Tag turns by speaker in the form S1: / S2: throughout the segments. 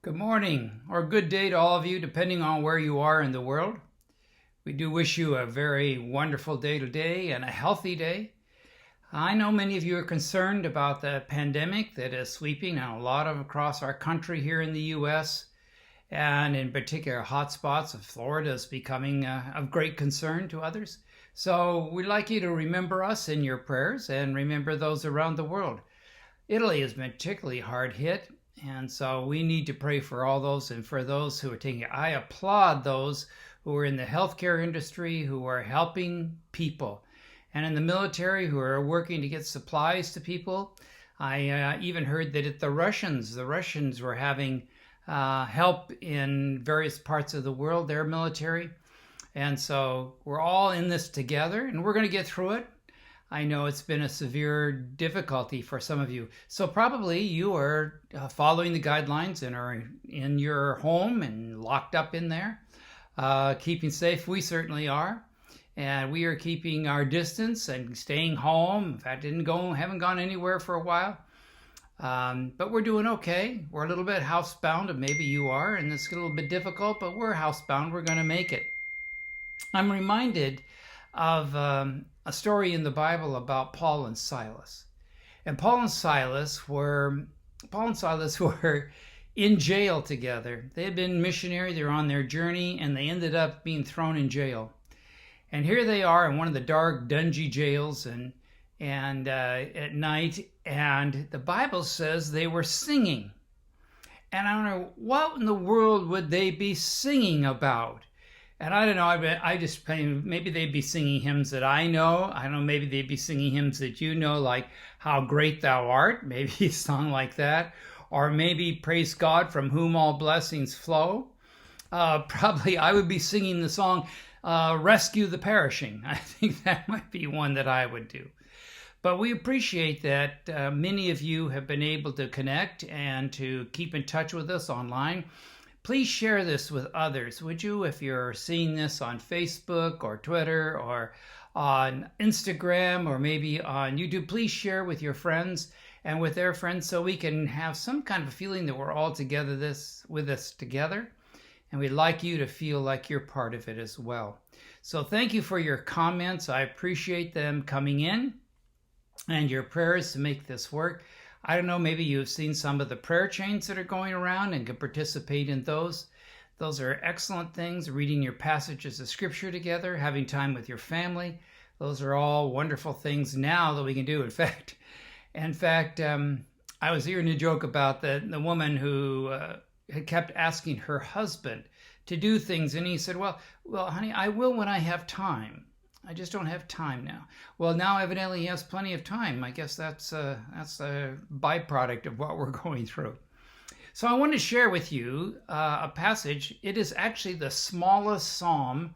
S1: Good morning or good day to all of you, depending on where you are in the world. We do wish you a very wonderful day today and a healthy day. I know many of you are concerned about the pandemic that is sweeping a lot of across our country here in the U.S. and in particular hotspots of Florida is becoming of great concern to others. So we'd like you to remember us in your prayers and remember those around the world. Italy has been particularly hard hit, and so we need to pray for all those and for those who are taking it. I applaud those who are in the healthcare industry, who are helping people, and in the military who are working to get supplies to people. I even heard that the Russians were having help in various parts of the world, their military. And so we're all in this together, and we're going to get through it. I know it's been a severe difficulty for some of you. So probably you are following the guidelines and are in your home and locked up in there, keeping safe. We certainly are. And we are keeping our distance and staying home. In fact, haven't gone anywhere for a while. But we're doing okay. We're a little bit housebound, and maybe you are, and it's a little bit difficult, but we're housebound. We're going to make it. I'm reminded of a story in the Bible about Paul and Silas. And Paul and Silas were in jail together. They had been missionary, they were on their journey, and they ended up being thrown in jail. And here they are in one of the dark, dungy jails and at night, and the Bible says they were singing. And I don't know, what in the world would they be singing about? And I don't know, I just maybe they'd be singing hymns that I know. I don't know, maybe they'd be singing hymns that you know, like How Great Thou Art, maybe a song like that. Or maybe Praise God from Whom All Blessings Flow. Probably I would be singing the song Rescue the Perishing. I think that might be one that I would do. But we appreciate that many of you have been able to connect and to keep in touch with us online. Please share this with others, would you? If you're seeing this on Facebook or Twitter or on Instagram or maybe on YouTube, please share with your friends and with their friends so we can have some kind of a feeling that we're all together with this together. And we'd like you to feel like you're part of it as well. So thank you for your comments. I appreciate them coming in and your prayers to make this work. I don't know, maybe you've seen some of the prayer chains that are going around and can participate in those. Those are excellent things. Reading your passages of scripture together, having time with your family. Those are all wonderful things now that we can do. In fact, I was hearing a joke about the woman who had kept asking her husband to do things. And he said, well, honey, I will when I have time. I just don't have time now. Well, now evidently he has plenty of time. I guess that's a byproduct of what we're going through. So I want to share with you a passage. It is actually the smallest psalm,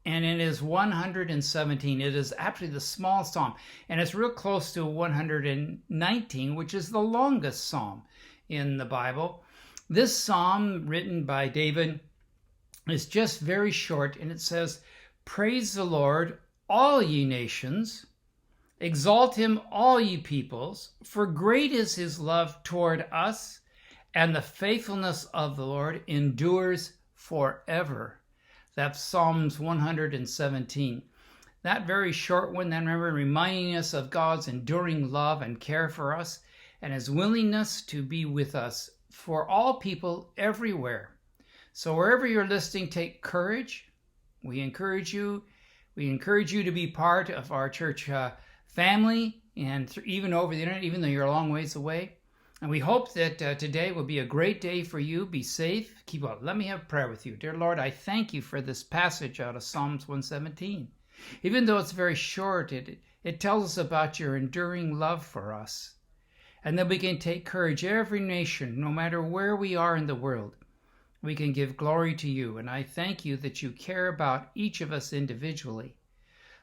S1: and it is 117. It is actually the smallest psalm, and it's real close to 119, which is the longest psalm in the Bible. This psalm, written by David, is just very short, and it says, "Praise the Lord, all ye nations. Exalt him, all ye peoples. For great is his love toward us, and the faithfulness of the Lord endures forever." That's Psalms 117. That very short one, then remember, reminding us of God's enduring love and care for us, and his willingness to be with us for all people everywhere. So wherever you're listening, take courage. We encourage you to be part of our church family and even over the internet, even though you're a long ways away. And we hope that today will be a great day for you. Be safe. Keep up. Let me have prayer with you. Dear Lord, I thank you for this passage out of Psalms 117. Even though it's very short, it tells us about your enduring love for us. And that we can take courage, every nation, no matter where we are in the world. We can give glory to you, and I thank you that you care about each of us individually.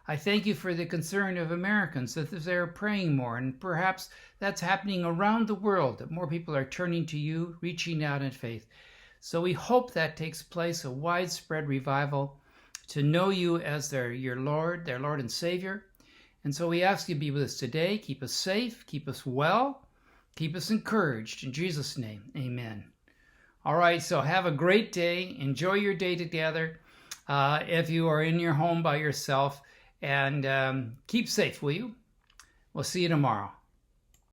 S1: I thank you for the concern of Americans, that they're praying more, and perhaps that's happening around the world, that more people are turning to you, reaching out in faith. So we hope that takes place, a widespread revival, to know you as their Lord and Savior. And so we ask you to be with us today. Keep us safe, keep us well, keep us encouraged. In Jesus' name, amen. All right, so have a great day. Enjoy your day together. If you are in your home by yourself, and keep safe, will you? We'll see you tomorrow.